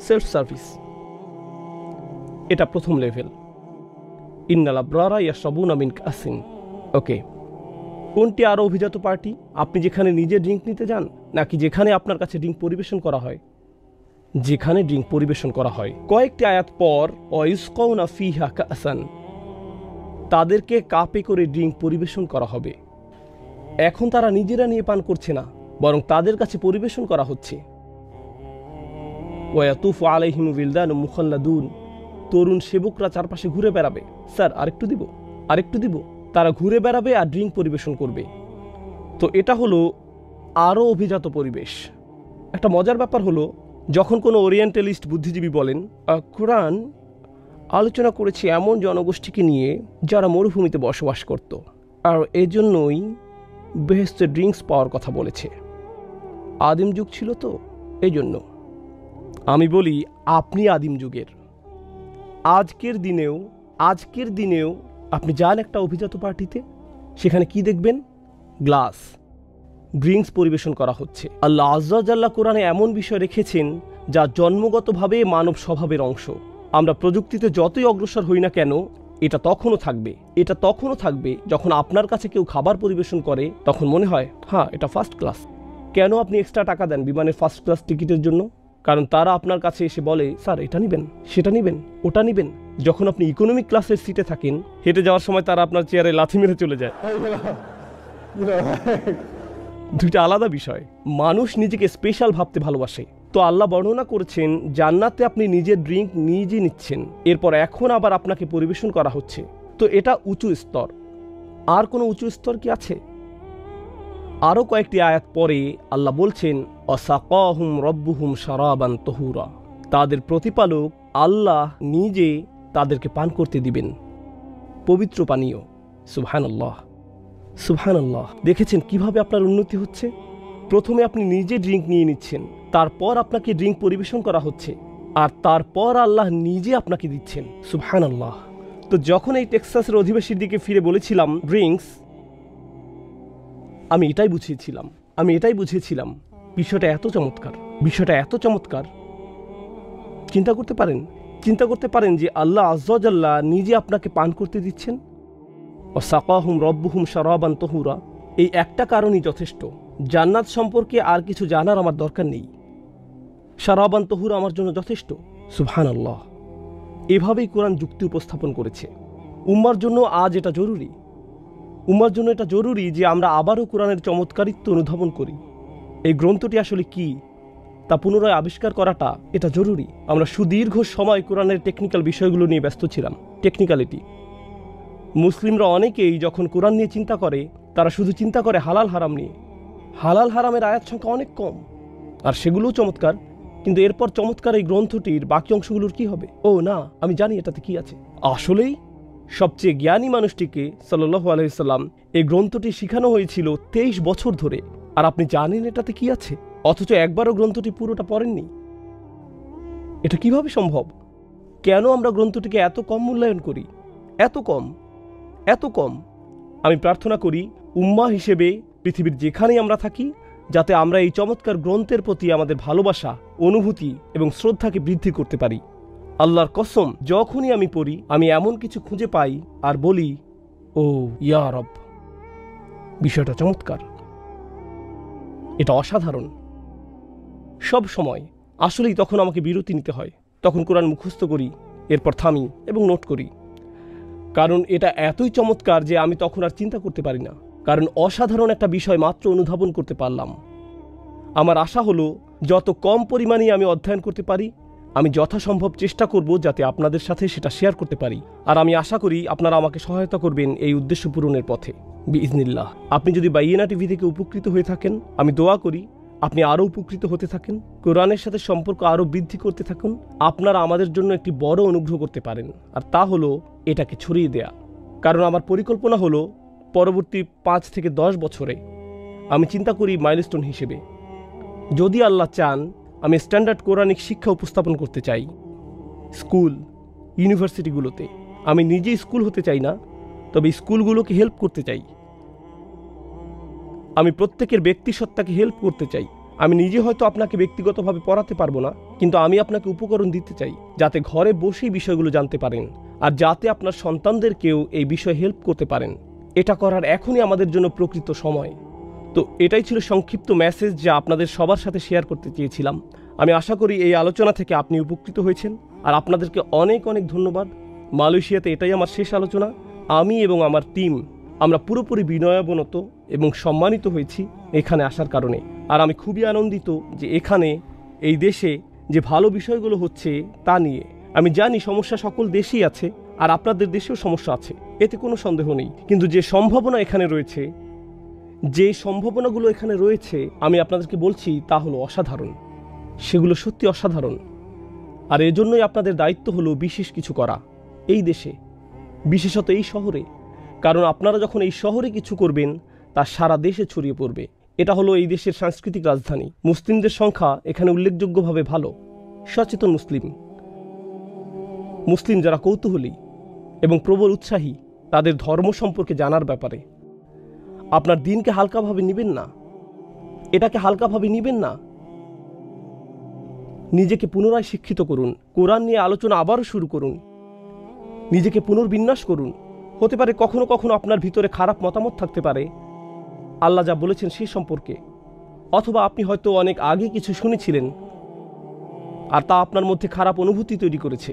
সেলফ সার্ভিস। এটা প্রথম লেভেল। ইন্নাল আবরারা ইয়াশরাবুনা মিন কাসিন। ওকে, কোনটি আরো অভিজাত পার্টি? আপনি যেখানে নিজে ড্রিঙ্ক নিতে যান, নাকি যেখানে আপনার কাছে ড্রিঙ্ক পরিবেশন করা হয়? যেখানে ড্রিঙ্ক পরিবেশন করা হয়। কয়েকটি আয়াত পর ওয়ায়ুসকাউনা ফিহা কাসান, তাদেরকে কাপে করে ড্রিঙ্ক পরিবেশন করা হবে। এখন তারা নিজেরা নিয়ে পান করছে না, বরং তাদের কাছে পরিবেশন করা হচ্ছে। ওয়ায়াতুফু আলাইহিম বিলদানুম মুখাল্লাদুন, তরুণ সেবকরা চারপাশে ঘুরে বেড়াবে। স্যার, আরেকটু দিব। তারা ঘুরে বেড়াবে আর ড্রিঙ্ক পরিবেশন করবে। তো এটা হলো আরও অভিজাত পরিবেশ। একটা মজার ব্যাপার হলো, যখন কোনো ওরিয়েন্টালিস্ট বুদ্ধিজীবী বলেন কোরআন আলোচনা করেছে এমন জনগোষ্ঠীকে নিয়ে যারা মরুভূমিতে বসবাস করত, আর এজন্যই বেহেশতে ড্রিঙ্কস পাওয়ার কথা বলেছে। আদিম যুগ ছিল তো, এই জন্য। আমি বলি, আপনি আদিম যুগের। আজকের দিনেও আপনি যান একটা অভিজাত পার্টিতে, সেখানে কি দেখবেন? গ্লাস, ড্রিঙ্কস পরিবেশন করা হচ্ছে। আল্লাহ আজ্জা জাল্লা কোরআনে এমন বিষয় রেখেছেন যা জন্মগতভাবে মানব স্বভাবের অংশ। আমরা প্রযুক্তিতে যতই অগ্রসর হই না কেন, এটা তখনও থাকবে যখন আপনার কাছে কেউ খাবার পরিবেশন করে, তখন মনে হয় হ্যাঁ, এটা ফার্স্ট ক্লাস। কেন আপনি এক্সট্রা টাকা দেন বিমানের ফার্স্ট ক্লাস টিকিটের জন্য? কারণ তারা আপনার কাছে এসে বলে, স্যার এটা নিবেন, সেটা নিবেন, ওটা নিবেন। যখন আপনি ইকোনমিক ক্লাসের সিটে থাকেন, হেঁটে যাওয়ার সময় তারা আপনার চেয়ারে লাথি মেরে চলে যায়। দুইটা আলাদা বিষয়। মানুষ নিজেকে স্পেশাল ভাবতে ভালোবাসে। তো আল্লাহ বর্ণনা করেছেন জান্নাতে আপনি নিজের ড্রিঙ্ক নিজে নিচ্ছেন, এরপর এখন আবার আপনাকে পরিবেশন করা হচ্ছে। তো এটা উঁচু স্তর। আর কোনো উঁচু স্তর কি আছে? আরও কয়েকটি আয়াত পরে আল্লাহ বলছেন ওয়াসাকাহুম রব্বুহুম শারাবান তাহুরা, তাদের প্রতিপালক আল্লাহ নিজে তাদেরকে পান করতে দিবেন পবিত্র পানীয়। সুবহানাল্লাহ, সুবহানাল্লাহ। দেখেছেন কিভাবে আপনার উন্নতি হচ্ছে? প্রথমে আপনি নিজে ড্রিঙ্ক নিয়ে নিচ্ছেন, তারপর আপনাকে ড্রিঙ্ক পরিবেশন করা হচ্ছে, আর তারপর আল্লাহ নিজে আপনাকে দিচ্ছেন। সুবহানাল্লাহ। তো যখন এই টেক্সাসের অধিবাসীর দিকে ফিরে বলেছিলাম ড্রিঙ্কস, আমি এটাই বুঝিয়েছিলাম বিষয়টা এত চমৎকার। চিন্তা করতে পারেন যে আল্লাহ আজ্জা ওয়া জাল্লা নিজে আপনাকে পান করতে দিচ্ছেন। ওয়াসাকাহুম রব্বুহুম শারাবান তাহুরা, এই একটা কারণই যথেষ্ট। জান্নাত সম্পর্কে আর কিছু জানার আমার দরকার নেই। শারাবান তাহুরা আমার জন্য যথেষ্ট। সুবহানাল্লাহ। এভাবেই কোরআন যুক্তি উপস্থাপন করেছে। উম্মার জন্য আজ এটা জরুরি। যে আমরা আবারও কোরআনের চমৎকারিত্ব অনুধাবন করি। এই গ্রন্থটি আসলে কি তা পুনরায় আবিষ্কার করাটা এটা জরুরি। আমরা সুদীর্ঘ সময় কোরআনের টেকনিক্যাল বিষয়গুলো নিয়ে ব্যস্ত ছিলাম। টেকনিক্যালিটি। মুসলিমরা অনেকেই যখন কোরআন নিয়ে চিন্তা করে, তারা শুধু চিন্তা করে হালাল হারাম নিয়ে। হালাল হারামের আয়াত সংখ্যা অনেক কম, আর সেগুলোও চমৎকার। কিন্তু এরপর চমৎকার এই গ্রন্থটির বাকি অংশগুলোর কি হবে? ও না, আমি জানি এটাতে কি আছে। আসলেই সবচেয়ে জ্ঞানী মানুষটিকে সাল্লাল্লাহু আলাইহি সাল্লাম এই গ্রন্থটি শিখানো হয়েছিল 23 বছর ধরে, আর আপনি জানেন এটাতে কি আছে, অথচ একবারও গ্রন্থটি পুরোটা পড়েননি। এটা কিভাবে সম্ভব? কেন আমরা গ্রন্থটিকে এত কম মূল্যায়ন করি? এত কম। আমি প্রার্থনা করি উম্মাহ হিসেবে পৃথিবীর যেখানেই আমরা থাকি, যাতে আমরা এই চমৎকার গ্রন্থের প্রতি আমাদের ভালোবাসা, অনুভূতি এবং শ্রদ্ধাকে বৃদ্ধি করতে পারি। আল্লাহর কসম, যখনই আমি পড়ি, আমি এমন কিছু খুঁজে পাই আর বলি, ও ইয়া রব, বিষয়টা চমৎকার, এটা অসাধারণ। সব সময় আসলেই তখন আমাকে বিরতি নিতে হয়। তখন কোরআন মুখস্থ করি, এরপর থামি এবং নোট করি। কারণ এটা এতই চমৎকার যে আমি তখন আর চিন্তা করতে পারি না। কারণ অসাধারণ একটা বিষয় মাত্র অনুধাবন করতে পারলাম। আমার আশা হলো যত কম পরিমাণে আমি অধ্যয়ন করতে পারি, আমি যথাসম্ভব চেষ্টা করব যাতে আপনাদের সাথে সেটা শেয়ার করতে পারি। আর আমি আশা করি আপনারা আমাকে সহায়তা করবেন এই উদ্দেশ্য পূরণের পথে বিইজনিল্লাহ। আপনি যদি বাইয়িনা টিভি থেকে উপকৃত হয়ে থাকেন, আমি দোয়া করি আপনি আরও উপকৃত হতে থাকেন, কোরআনের সাথে সম্পর্ক আরও বৃদ্ধি করতে থাকুন। আপনারা আমাদের জন্য একটি বড় অনুগ্রহ করতে পারেন, আর তা হলো এটাকে ছড়িয়ে দেয়া। কারণ আমার পরিকল্পনা হলো পরবর্তী 5 থেকে 10 বছরে আমি চিন্তা করি মাইলস্টোন হিসেবে, যদি আল্লাহ চান, আমি স্ট্যান্ডার্ড কোরআনিক শিক্ষা উপস্থাপন করতে চাই স্কুল, ইউনিভার্সিটিগুলোতে। আমি নিজে স্কুল হতে চাই না, তবে স্কুলগুলোকে হেল্প করতে চাই। আমি প্রত্যেকের ব্যক্তিসত্তাকে হেল্প করতে চাই। আমি নিজে হয়তো আপনাকে ব্যক্তিগতভাবে পড়াতে পারবো না, কিন্তু আমি আপনাকে উপকরণ দিতে চাই যাতে ঘরে বসেই বিষয়গুলো জানতে পারেন, আর যাতে আপনার সন্তানদেরকেও এই বিষয়ে হেল্প করতে পারেন। এটা করার এখনই আমাদের জন্য প্রকৃত সময়। তো এটাই ছিল সংক্ষিপ্ত মেসেজ যা আপনাদের সবার সাথে শেয়ার করতে চেয়েছিলাম। আমি আশা করি এই আলোচনা থেকে আপনি উপকৃত হয়েছেন, আর আপনাদেরকে অনেক অনেক ধন্যবাদ। মালয়েশিয়াতে এটাই আমার শেষ আলোচনা। আমি এবং আমার টিম আমরা পুরোপুরি বিনয়াবনত এবং সম্মানিত হয়েছি এখানে আসার কারণে। আর আমি খুবই আনন্দিত যে এখানে এই দেশে যে ভালো বিষয়গুলো হচ্ছে তা নিয়ে। আমি জানি সমস্যা সকল দেশেই আছে, আর আপনাদের দেশেও সমস্যা আছে, এতে কোনো সন্দেহ নেই। কিন্তু যে সম্ভাবনা এখানে রয়েছে, যে সম্ভাবনাগুলো এখানে রয়েছে, আমি আপনাদেরকে বলছি তা হলো অসাধারণ। সেগুলো সত্যি অসাধারণ। আর এজন্যই আপনাদের দায়িত্ব হলো বিশেষ কিছু করা এই দেশে, বিশেষত এই শহরে। কারণ আপনারা যখন এই শহরে কিছু করবেন, তা সারা দেশে ছড়িয়ে পড়বে। এটা হলো এই দেশের সাংস্কৃতিক রাজধানী। মুসলিমদের সংখ্যা এখানে উল্লেখযোগ্যভাবে ভালো। সচেতন মুসলিম যারা কৌতূহলী এবং প্রবল উৎসাহী, তাদের ধর্ম সম্পর্কে জানার ব্যাপারে। আপনার দিনকে হালকাভাবে নেবেন না, এটাকে হালকাভাবে নেবেন না। নিজেকে পুনরায় শিক্ষিত করুন, কোরআন নিয়ে আলোচনা আবারও শুরু করুন, নিজেকে পুনর্বিন্যাস করুন। হতে পারে কখনো কখনো আপনার ভিতরে খারাপ মতামত থাকতে পারে আল্লাহ যা বলেছেন সে সম্পর্কে, অথবা আপনি হয়তো অনেক আগে কিছু শুনেছিলেন আর তা আপনার মধ্যে খারাপ অনুভূতি তৈরি করেছে।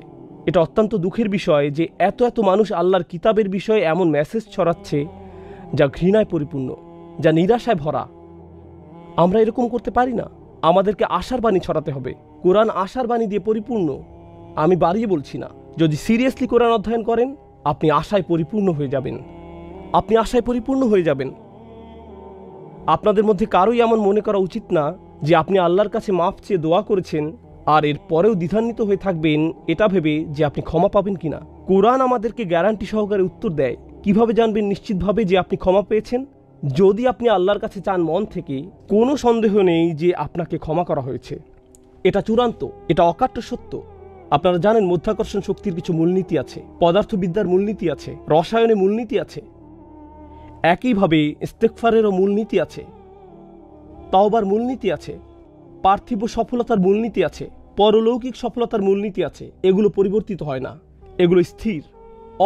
এটা অত্যন্ত দুঃখের বিষয় যে এত এত মানুষ আল্লাহর কিতাবের বিষয়ে এমন মেসেজ ছড়াচ্ছে যা ঘৃণায় পরিপূর্ণ, যা নিরাশায় ভরা। আমরা এরকম করতে পারি না। আমাদেরকে আশার বাণী ছড়াতে হবে। কোরআন আশার বাণী দিয়ে পরিপূর্ণ। আমি বাড়িয়ে বলছি না। যদি সিরিয়াসলি কোরআন অধ্যয়ন করেন, আপনি আশায় পরিপূর্ণ হয়ে যাবেন। আপনি আশায় পরিপূর্ণ হয়ে যাবেন। আপনাদের মধ্যে কারোই এমন মনে করা উচিত না যে আপনি আল্লাহর কাছে মাফ চেয়ে দোয়া করেছেন আর এর পরেও দ্বিধান্বিত হয়ে থাকবেন এটা ভেবে যে আপনি ক্ষমা পাবেন কিনা। কোরআন আমাদেরকে গ্যারান্টি সহকারে উত্তর দেয়। কিভাবে জানবেন নিশ্চিতভাবে যে আপনি ক্ষমা পেয়েছেন? যদি আপনি আল্লাহর কাছে চান মন থেকে, কোনো সন্দেহ নেই যে আপনাকে ক্ষমা করা হয়েছে। এটা চূড়ান্ত, এটা অকাট্য সত্য। আপনারা জানেন মাধ্যাকর্ষণ শক্তির কিছু মূলনীতি আছে, পদার্থবিদ্যার মূলনীতি আছে, রসায়নে মূলনীতি আছে। একইভাবে ইস্তেগফারেরও মূলনীতি আছে, তাওবার মূলনীতি আছে, পার্থিব সফলতার মূলনীতি আছে, পরলৌকিক সফলতার মূলনীতি আছে। এগুলো পরিবর্তিত হয় না, এগুলো স্থির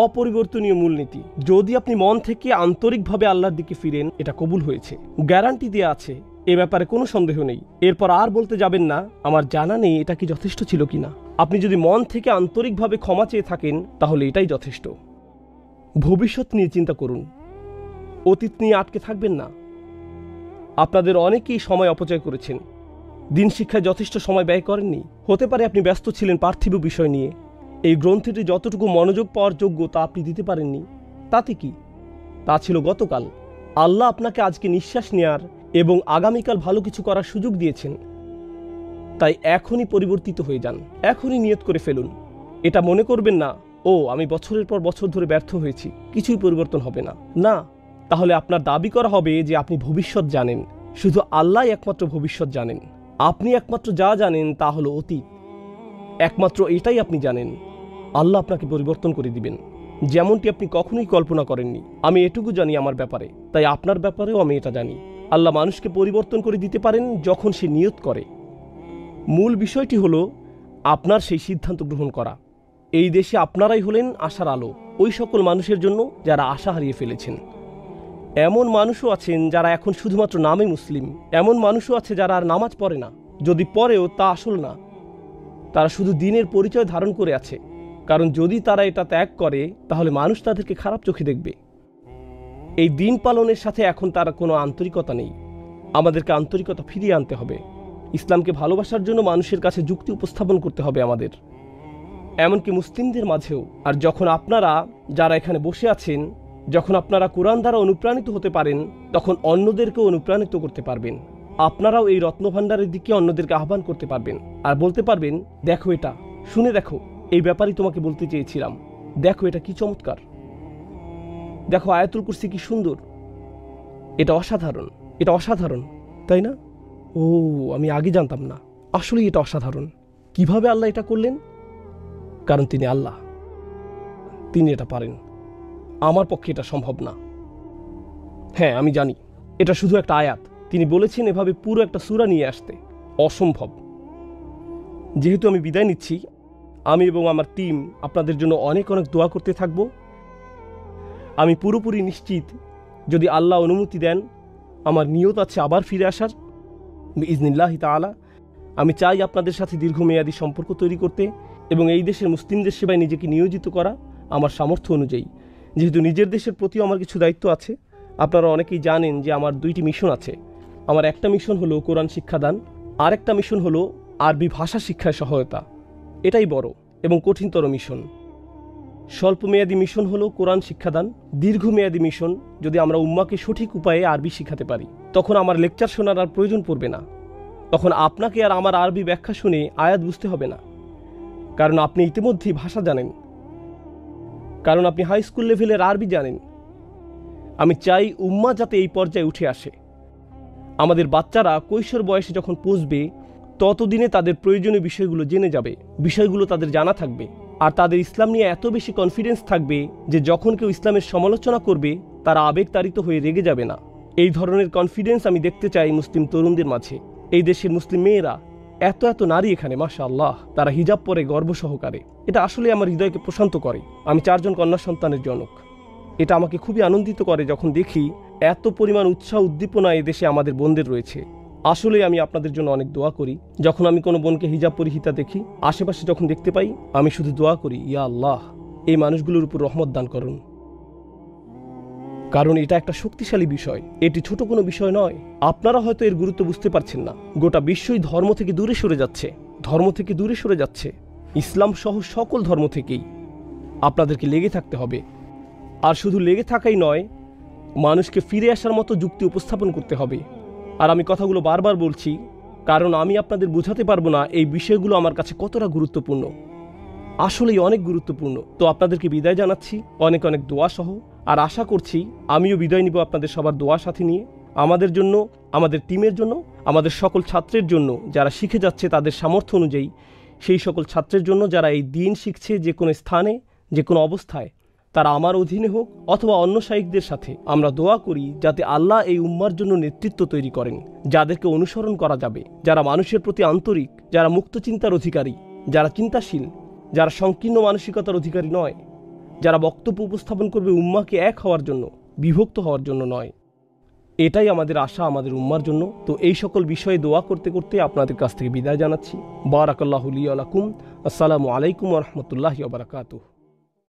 অপরিবর্তনীয় মূলনীতি। যদি আপনি মন থেকে আন্তরিকভাবে আল্লাহর দিকে ফিরেন, এটা কবুল হয়েছে, গ্যারান্টি দেওয়া আছে, এ ব্যাপারে কোনো সন্দেহ নেই। এরপর আর বলতে যাবেন না আমার জানা নেই এটা কি যথেষ্ট ছিল কিনা। আপনি যদি মন থেকে আন্তরিকভাবে ক্ষমা চেয়ে থাকেন, তাহলে এটাই যথেষ্ট। ভবিষ্যৎ নিয়ে চিন্তা করুন, অতীত নিয়ে আটকে থাকবেন না। আপনাদের অনেকেই সময় অপচয় করেছেন, দিন শিক্ষায় যথেষ্ট সময় ব্যয় করেননি। হতে পারে আপনি ব্যস্ত ছিলেন পার্থিব বিষয় নিয়ে। এই গ্রন্থটি যতটুকু মনোযোগ পাওয়ার যোগ্য তা আপনি দিতে পারেননি। তাতে কি? তা ছিল গতকাল। আল্লাহ আপনাকে আজকে নিঃশ্বাস নেয়ার এবং আগামীকাল ভালো কিছু করার সুযোগ দিয়েছেন। তাই এখনই পরিবর্তিত হয়ে যান, এখনই নিয়ত করে ফেলুন। এটা মনে করবেন না ও আমি বছরের পর বছর ধরে ব্যর্থ হয়েছি, কিছুই পরিবর্তন হবে না। না, তাহলে আপনার দাবি করা হবে যে আপনি ভবিষ্যৎ জানেন। শুধু আল্লাহ একমাত্র ভবিষ্যৎ জানেন। আপনি একমাত্র যা জানেন তা হলো অতীত। একমাত্র এটাই আপনি জানেন। আল্লাহ আপনাকে পরিবর্তন করে দিবেন, যেমনটি আপনি কখনোই কল্পনা করেননি। আমি এটুকু জানি আমার ব্যাপারে, তাই আপনার ব্যাপারেও আমি এটা জানি। আল্লাহ মানুষকে পরিবর্তন করে দিতে পারেন যখন সে নিয়ত করে। মূল বিষয়টি হলো আপনার সেই সিদ্ধান্ত গ্রহণ করা। এই দেশে আপনারাই হলেন আশার আলো ওই সকল মানুষের জন্য যারা আশা হারিয়ে ফেলেছেন। এমন মানুষও আছেন যারা এখন শুধুমাত্র নামে মুসলিম। এমন মানুষও আছে যারা আর নামাজ পড়ে না, যদি পড়েও তা আসল না। তারা শুধু দিনের পরিচয় ধারণ করে আছে, কারণ যদি তারা এটা ত্যাগ করে তাহলে মানুষ তাদেরকে খারাপ চোখে দেখবে। এই দিন পালনের সাথে এখন তার কোনো আন্তরিকতা নেই। আমাদেরকে আন্তরিকতা ফিরিয়ে আনতে হবে। ইসলামকে ভালোবাসার জন্য মানুষের কাছে যুক্তি উপস্থাপন করতে হবে আমাদের, এমনকি মুসলিমদের মাঝেও। আর যখন আপনারা যারা এখানে বসে আছেন, যখন আপনারা কোরআন দ্বারা অনুপ্রাণিত হতে পারেন, তখন অন্যদেরকেও অনুপ্রাণিত করতে পারবেন। আপনারাও এই রত্নভাণ্ডারের দিকে অন্যদেরকে আহ্বান করতে পারবেন আর বলতে পারবেন, দেখো এটা, শুনে দেখো, এই ব্যাপারই তোমাকে বলতে চেয়েছিলাম, দেখো এটা কি চমৎকার, দেখো আয়াতুল কুরসি কি সুন্দর, এটা অসাধারণ, এটা অসাধারণ, তাই না? ও, আমি আগে জানতাম না, আসলেই এটা অসাধারণ। কিভাবে আল্লাহ এটা করলেন? কারণ তিনি আল্লাহ, তিনি এটা পারেন, আমার পক্ষে এটা সম্ভব না। হ্যাঁ, আমি জানি এটা শুধু একটা আয়াত, তিনি বলেছেন এভাবে পুরো একটা সূরা নিয়ে আসতে, অসম্ভব। যেহেতু আমি বিদায় নিচ্ছি, আমি এবং আমার টিম আপনাদের জন্য অনেক অনেক দোয়া করতে থাকব। আমি পুরোপুরি নিশ্চিত, যদি আল্লাহ অনুমতি দেন, আমার নিয়ত আছে আবার ফিরে আসার বিইজনিল্লাহি তাআলা। আমি চাই আপনাদের সাথে দীর্ঘমেয়াদী সম্পর্ক তৈরি করতে এবং এই দেশের মুসলিমদের সেবায় নিজেকে নিয়োজিত করা আমার সামর্থ্য অনুযায়ী। যেহেতু নিজের দেশের প্রতিও আমার কিছু দায়িত্ব আছে, আপনারা অনেকেই জানেন যে আমার 2টি মিশন আছে। আমার একটা মিশন হলো কোরআন শিক্ষাদান, আর একটা মিশন হলো আরবি ভাষা শিক্ষায় সহায়তা। এটাই বড় এবং কঠিনতর মিশন। স্বল্পমেয়াদী মিশন হলো কোরআন শিক্ষাদান। দীর্ঘমেয়াদী মিশন, যদি আমরা উম্মাকে সঠিক উপায়ে আরবি শিখাতে পারি, তখন আমার লেকচার শোনার আর প্রয়োজন পড়বে না। তখন আপনাকে আর আমার আরবি ব্যাখ্যা শুনে আয়াত বুঝতে হবে না, কারণ আপনি ইতিমধ্যেই ভাষা জানেন, কারণ আপনি হাই স্কুল লেভেলের আরবি জানেন। আমি চাই উম্মা যাতে এই পর্যায়ে উঠে আসে। আমাদের বাচ্চারা কৈশোর বয়সে যখন পৌঁছবে, ততদিনে তাদের প্রয়োজনীয় বিষয়গুলো জেনে যাবে, বিষয়গুলো তাদের জানা থাকবে, আর তাদের ইসলাম নিয়ে এত বেশি কনফিডেন্স থাকবে যে যখন কেউ ইসলামের সমালোচনা করবে, তারা আবেগতাড়িত হয়ে রেগে যাবে না। এই ধরনের কনফিডেন্স আমি দেখতে চাই মুসলিম তরুণদের মাঝে। এই দেশের মুসলিম মেয়েরা, এত এত নারী এখানে, মাশাআল্লাহ, তারা হিজাব পরে গর্ব সহকারে। এটা আসলে আমার হৃদয়কে প্রশান্ত করে। আমি 4 জন কন্যা সন্তানের জনক। এটা আমাকে খুবই আনন্দিত করে যখন দেখি এত পরিমাণ উৎসাহ উদ্দীপনা এদেশে আমাদের বোনদের রয়েছে। আসলে আমি আপনাদের জন্য অনেক দোয়া করি। যখন আমি কোনো বোনকে হিজাব পরিহিতা দেখি, আশেপাশে যখন দেখতে পাই, আমি শুধু দোয়া করি, ইয়া আল্লাহ, এই মানুষগুলোর উপর রহমত দান করুন। কারণ এটা একটা শক্তিশালী বিষয়, এটি ছোট কোনো বিষয় নয়। আপনারা হয়তো এর গুরুত্ব বুঝতে পারছেন না। গোটা বিশ্বই ধর্ম থেকে দূরে সরে যাচ্ছে, ধর্ম থেকে দূরে সরে যাচ্ছে, ইসলাম সহ সকল ধর্ম থেকেই। আপনাদেরকে লেগে থাকতে হবে, আর শুধু লেগে থাকাই নয়, মানুষকে ফিরে আসার মতো যুক্তি উপস্থাপন করতে হবে। আর আমি কথাগুলো বারবার বলছি, কারণ আমি আপনাদের বোঝাতে পারবো না এই বিষয়গুলো আমার কাছে কতটা গুরুত্বপূর্ণ। আসলেই অনেক গুরুত্বপূর্ণ। তো আপনাদেরকে বিদায় জানাচ্ছি অনেক অনেক দোয়া সহ, আর আশা করছি আমিও বিদায় নিব আপনাদের সবার দোয়া সাথে নিয়ে। আমাদের জন্য, আমাদের টিমের জন্য, আমাদের সকল ছাত্রের জন্য যারা শিখে যাচ্ছে তাদের সামর্থ্য অনুযায়ী, সেই সকল ছাত্রের জন্য যারা এই দিন শিখছে যে কোনো স্থানে, যে কোনো অবস্থায়, তারা আমার অধীনে হোক অথবা অন্য শাইখদের সাথে, আমরা দোয়া করি যাতে আল্লাহ এই উম্মার জন্য নেতৃত্ব তৈরি করেন, যাদেরকে অনুসরণ করা যাবে, যারা মানুষের প্রতি আন্তরিক, যারা মুক্ত চিন্তার অধিকারী, যারা চিন্তাশীল, যারা সংকীর্ণ মানসিকতার অধিকারী নয়, যারা বক্তব্য উপস্থাপন করবে উম্মাকে এক হওয়ার জন্য, বিভক্ত হওয়ার জন্য নয়। এটাই আমাদের আশা আমাদের উম্মার জন্য। তো এই সকল বিষয়ে দোয়া করতে করতে আপনাদের কাছ থেকে বিদায় জানাচ্ছি। বারাকাল্লাহু লি ওয়া লাকুম। আসসালামু আলাইকুম ওয়া রাহমাতুল্লাহি ওয়া বারাকাতুহু।